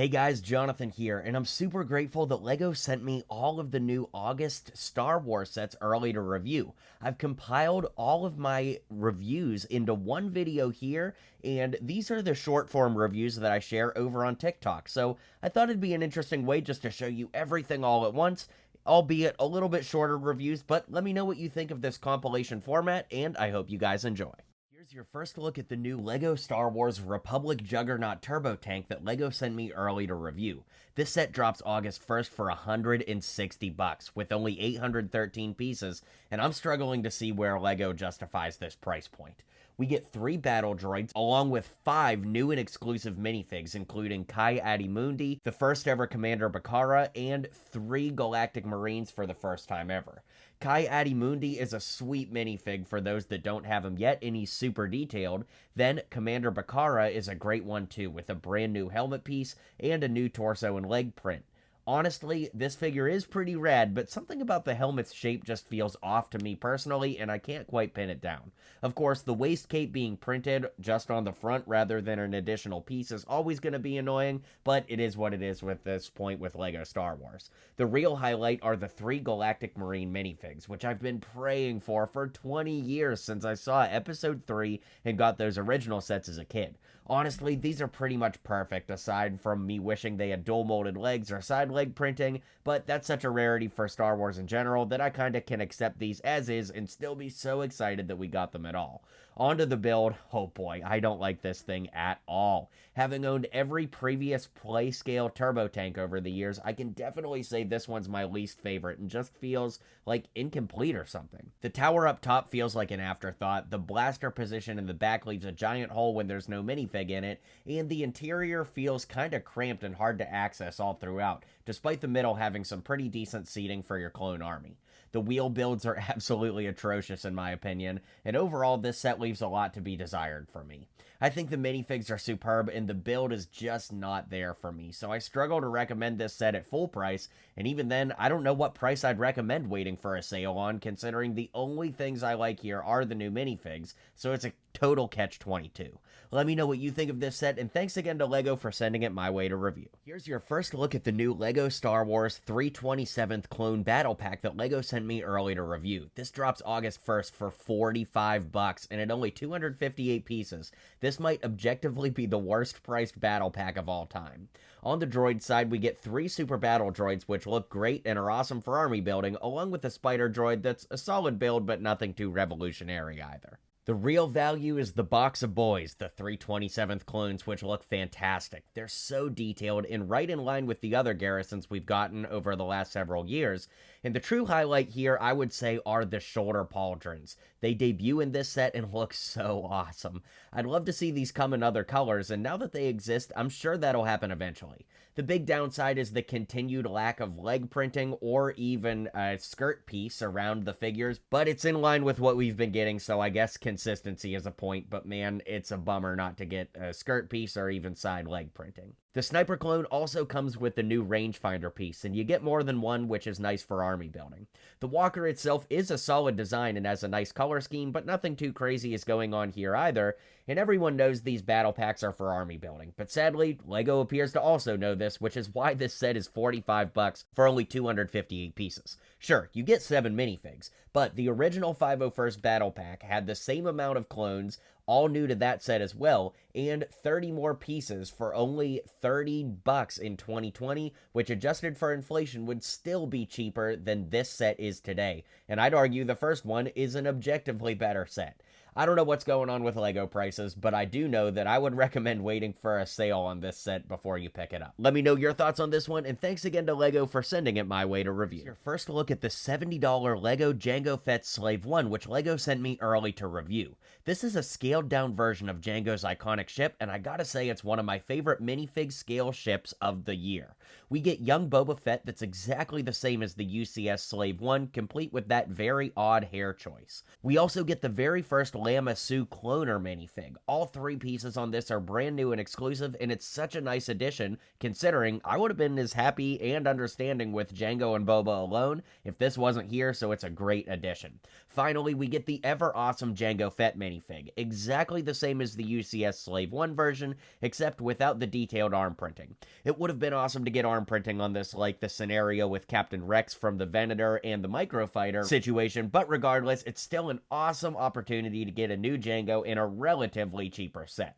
Hey guys, Jonathan here, and I'm super grateful that LEGO sent me all of the new August Star Wars sets early to review. I've compiled all of my reviews into one video here, and these are the short form reviews that I share over on TikTok. So I thought it'd be an interesting way just to show you everything all at once, albeit a little bit shorter reviews, but let me know what you think of this compilation format, and I hope you guys enjoy. Here's your first look at the new LEGO Star Wars Republic Juggernaut Turbo Tank that LEGO sent me early to review. This set drops August 1st for $160 with only 813 pieces, and I'm struggling to see where LEGO justifies this price point. We get 3 battle droids, along with 5 new and exclusive minifigs, including Ki-Adi-Mundi, the first ever Commander Bacara, and 3 Galactic Marines for the first time ever. Ki-Adi-Mundi is a sweet minifig for those that don't have him yet, and he's super detailed. Then Commander Bacara is a great one too, with a brand new helmet piece and a new torso and leg print. Honestly, this figure is pretty rad, but something about the helmet's shape just feels off to me personally, and I can't quite pin it down. Of course, the waist cape being printed just on the front rather than an additional piece is always going to be annoying, but it is what it is with this point with LEGO Star Wars. The real highlight are the 3 Galactic Marine minifigs, which I've been praying for 20 years since I saw Episode 3 and got those original sets as a kid. Honestly, these are pretty much perfect, aside from me wishing they had dual molded legs or side leg printing, but that's such a rarity for Star Wars in general that I kinda can accept these as is and still be so excited that we got them at all. Onto the build. Oh boy, I don't like this thing at all. Having owned every previous play scale turbo tank over the years, I can definitely say this one's my least favorite and just feels like incomplete or something. The tower up top feels like an afterthought, the blaster position in the back leaves a giant hole when there's no minifig in it, and the interior feels kinda cramped and hard to access all throughout, despite the middle having some pretty decent seating for your clone army. The wheel builds are absolutely atrocious in my opinion, and overall this set leaves a lot to be desired for me. I think the minifigs are superb and the build is just not there for me, so I struggle to recommend this set at full price, and even then, I don't know what price I'd recommend waiting for a sale on, considering the only things I like here are the new minifigs, so it's a total catch-22. Let me know what you think of this set, and thanks again to LEGO for sending it my way to review. Here's your first look at the new LEGO Star Wars 327th Clone Battle Pack that LEGO sent me early to review. This drops August 1st for $45, and at only 258 pieces, this might objectively be the worst priced battle pack of all time. On the droid side, we get 3 super battle droids which look great and are awesome for army building, along with a spider droid that's a solid build but nothing too revolutionary either. The real value is the box of boys, the 327th clones, which look fantastic. They're so detailed and right in line with the other garrisons we've gotten over the last several years. And the true highlight here, I would say, are the shoulder pauldrons. They debut in this set and look so awesome. I'd love to see these come in other colors, and now that they exist, I'm sure that'll happen eventually. The big downside is the continued lack of leg printing or even a skirt piece around the figures, but it's in line with what we've been getting, so I guess consistency is a point, but man, it's a bummer not to get a skirt piece or even side leg printing. The sniper clone also comes with the new rangefinder piece, and you get more than one, which is nice for army building. The walker itself is a solid design and has a nice color scheme, but nothing too crazy is going on here either, and everyone knows these battle packs are for army building. But sadly, LEGO appears to also know this, which is why this set is $45 for only 258 pieces. Sure, you get 7 minifigs, but the original 501st battle pack had the same amount of clones, all new to that set as well, and 30 more pieces for only $30 in 2020, which adjusted for inflation would still be cheaper than this set is today. And I'd argue the first one is an objectively better set. I don't know what's going on with LEGO prices, but I do know that I would recommend waiting for a sale on this set before you pick it up. Let me know your thoughts on this one, and thanks again to LEGO for sending it my way to review. Your first look at the $70 LEGO Jango Fett Slave 1, which LEGO sent me early to review. This is a scaled down version of Jango's iconic ship, and I gotta say it's one of my favorite minifig scale ships of the year. We get young Boba Fett that's exactly the same as the UCS Slave 1, complete with that very odd hair choice. We also get the very first Lama Sue Cloner minifig. All 3 pieces on this are brand new and exclusive, and it's such a nice addition, considering I would have been as happy and understanding with Jango and Boba alone if this wasn't here, so it's a great addition. Finally, we get the ever awesome Jango Fett minifig, exactly the same as the UCS Slave 1 version, except without the detailed arm printing. It would have been awesome to get arm printing on this, like the scenario with Captain Rex from the Venator and the Microfighter situation, but regardless, it's still an awesome opportunity to get a new Jango in a relatively cheaper set.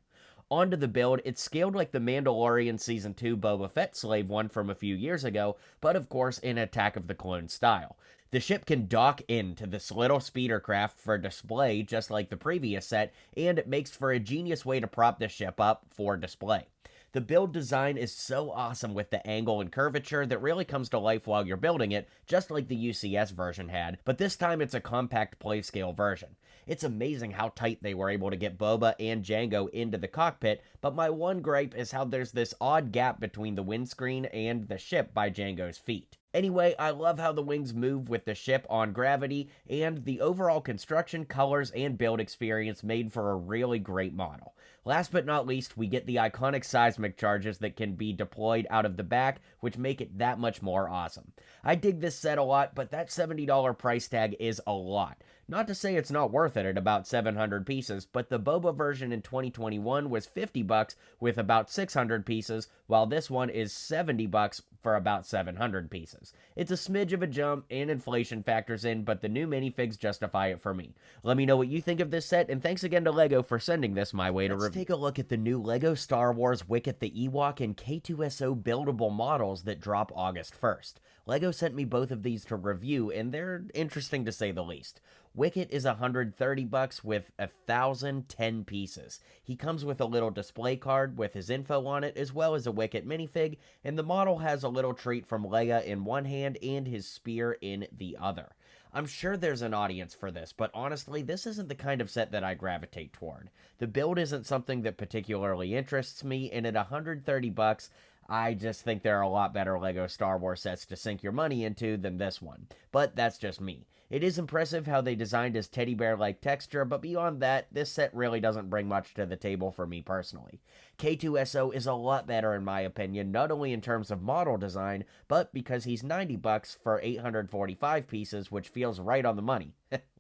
Onto the build, it's scaled like the Mandalorian Season 2 Boba Fett Slave 1 from a few years ago, but of course in Attack of the Clones style. The ship can dock into this little speeder craft for display just like the previous set, and it makes for a genius way to prop the ship up for display. The build design is so awesome with the angle and curvature that really comes to life while you're building it, just like the UCS version had, but this time it's a compact playscale version. It's amazing how tight they were able to get Boba and Jango into the cockpit, but my one gripe is how there's this odd gap between the windscreen and the ship by Jango's feet. Anyway, I love how the wings move with the ship on gravity, and the overall construction, colors, and build experience made for a really great model. Last but not least, we get the iconic seismic charges that can be deployed out of the back, which make it that much more awesome. I dig this set a lot, but that $70 price tag is a lot. Not to say it's not worth it at about 700 pieces, but the Boba version in 2021 was $50 with about 600 pieces, while this one is $70 for about 700 pieces. It's a smidge of a jump, and inflation factors in, but the new minifigs justify it for me. Let me know what you think of this set, and thanks again to LEGO for sending this my way to review. Let's take a look at the new LEGO Star Wars Wicket the Ewok and K2SO buildable models that drop August 1st. LEGO sent me both of these to review, and they're interesting to say the least. Wicket is $130 with 1,010 pieces. He comes with a little display card with his info on it, as well as a Wicket minifig, and the model has a little treat from Leia in one hand and his spear in the other. I'm sure there's an audience for this, but honestly, this isn't the kind of set that I gravitate toward. The build isn't something that particularly interests me, and at $130, I just think there are a lot better LEGO Star Wars sets to sink your money into than this one. But that's just me. It is impressive how they designed his teddy bear-like texture, but beyond that, this set really doesn't bring much to the table for me personally. K2SO is a lot better in my opinion, not only in terms of model design, but because he's $90 for 845 pieces, which feels right on the money.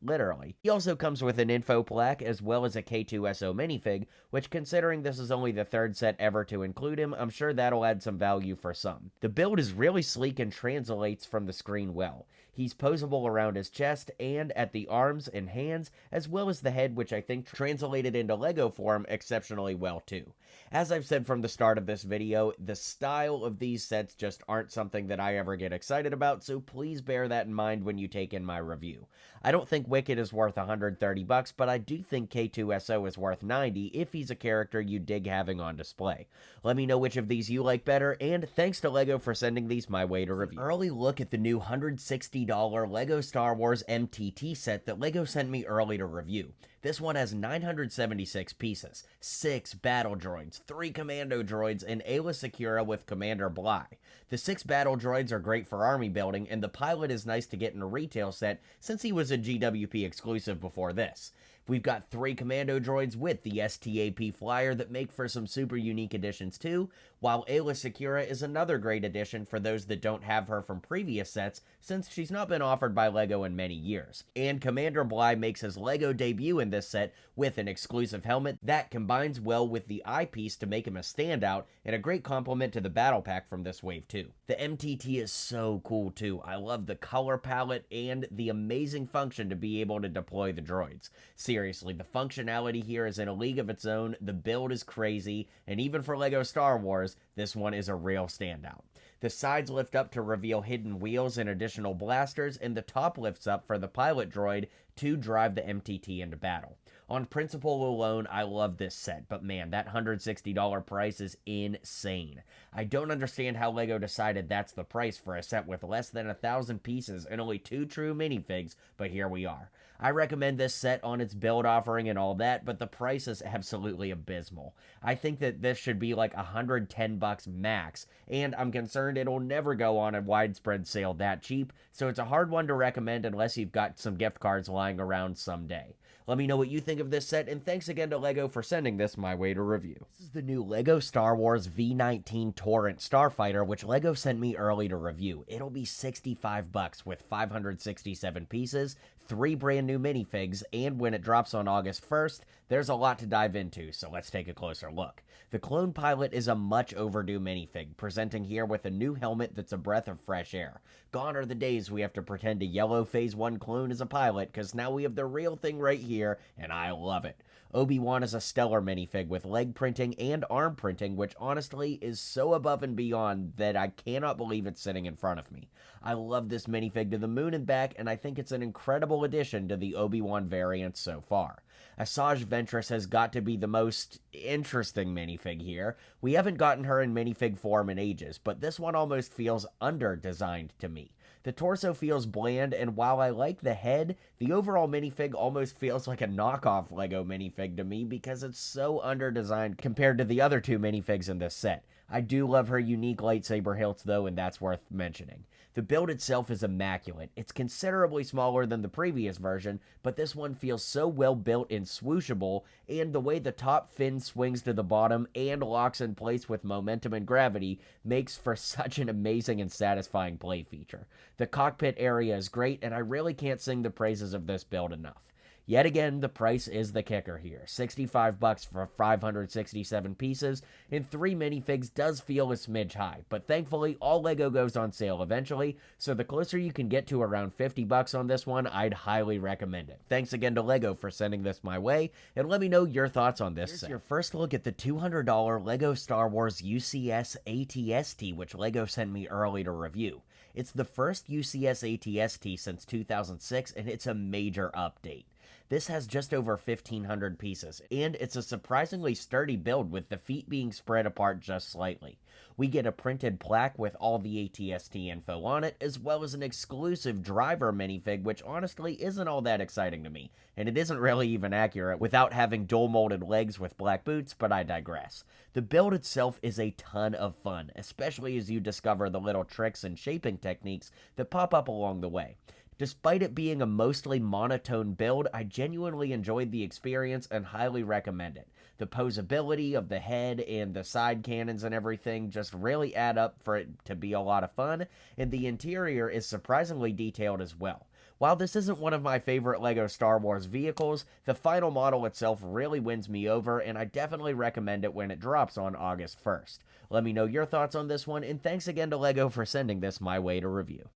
Literally. He also comes with an info plaque as well as a K2SO minifig, which considering this is only the 3rd set ever to include him, I'm sure that'll add some value for some. The build is really sleek and translates from the screen well. He's posable around his chest and at the arms and hands, as well as the head, which I think translated into LEGO form exceptionally well too. As I've said from the start of this video, the style of these sets just aren't something that I ever get excited about, so please bear that in mind when you take in my review. I don't think Wicket is worth $130, but I do think K2SO is worth $90 if he's a character you dig having on display. Let me know which of these you like better, and thanks to LEGO for sending these my way to review. An early look at the new $160 LEGO Star Wars MTT set that LEGO sent me early to review. This one has 976 pieces, 6 battle droids, 3 commando droids, and Aayla Secura with Commander Bly. The 6 battle droids are great for army building, and the pilot is nice to get in a retail set since he was a GWP exclusive before this. We've got 3 commando droids with the STAP flyer that make for some super unique additions too, while Aayla Secura is another great addition for those that don't have her from previous sets since she's not been offered by LEGO in many years. And Commander Bly makes his LEGO debut in this set with an exclusive helmet that combines well with the eyepiece to make him a standout and a great complement to the battle pack from this wave too. The MTT is so cool too. I love the color palette and the amazing function to be able to deploy the droids. Seriously, the functionality here is in a league of its own, the build is crazy, and even for LEGO Star Wars, this one is a real standout. The sides lift up to reveal hidden wheels and additional blasters, and the top lifts up for the pilot droid to drive the MTT into battle. On principle alone, I love this set, but man, that $160 price is insane. I don't understand how LEGO decided that's the price for a set with less than 1,000 pieces and only 2 true minifigs, but here we are. I recommend this set on its build offering and all that, but the price is absolutely abysmal. I think that this should be like $110 max, and I'm concerned it'll never go on a widespread sale that cheap, so it's a hard one to recommend unless you've got some gift cards lying around someday. Let me know what you think of this set, and thanks again to LEGO for sending this my way to review. This is the new LEGO Star Wars V19 Torent Starfighter, which LEGO sent me early to review. It'll be $65 with 567 pieces, 3 brand new minifigs, and when it drops on August 1st, there's a lot to dive into, so let's take a closer look. The Clone Pilot is a much overdue minifig, presenting here with a new helmet that's a breath of fresh air. Gone are the days we have to pretend a yellow Phase 1 clone is a pilot, because now we have the real thing right here, and I love it. Obi-Wan is a stellar minifig with leg printing and arm printing, which honestly is so above and beyond that I cannot believe it's sitting in front of me. I love this minifig to the moon and back, and I think it's an incredible addition to the Obi-Wan variant so far. Asajj Ventress has got to be the most interesting minifig here. We haven't gotten her in minifig form in ages, but this one almost feels under-designed to me. The torso feels bland, and while I like the head, the overall minifig almost feels like a knockoff LEGO minifig to me because it's so under-designed compared to the other 2 minifigs in this set. I do love her unique lightsaber hilts though, and that's worth mentioning. The build itself is immaculate. It's considerably smaller than the previous version, but this one feels so well built and swooshable, and the way the top fin swings to the bottom and locks in place with momentum and gravity makes for such an amazing and satisfying play feature. The cockpit area is great, and I really can't sing the praises of this build enough. Yet again, the price is the kicker here. $65 for 567 pieces, and 3 minifigs does feel a smidge high, but thankfully all LEGO goes on sale eventually, so the closer you can get to around $50 on this one, I'd highly recommend it. Thanks again to LEGO for sending this my way, and let me know your thoughts on this set. Here's your first look at the $200 LEGO Star Wars UCS ATST, which LEGO sent me early to review. It's the first UCS ATST since 2006, and it's a major update. This has just over 1,500 pieces, and it's a surprisingly sturdy build with the feet being spread apart just slightly. We get a printed plaque with all the ATST info on it, as well as an exclusive driver minifig, which honestly isn't all that exciting to me, and it isn't really even accurate without having dual molded legs with black boots, but I digress. The build itself is a ton of fun, especially as you discover the little tricks and shaping techniques that pop up along the way. Despite it being a mostly monotone build, I genuinely enjoyed the experience and highly recommend it. The posability of the head and the side cannons and everything just really add up for it to be a lot of fun, and the interior is surprisingly detailed as well. While this isn't one of my favorite LEGO Star Wars vehicles, the final model itself really wins me over, and I definitely recommend it when it drops on August 1st. Let me know your thoughts on this one, and thanks again to LEGO for sending this my way to review.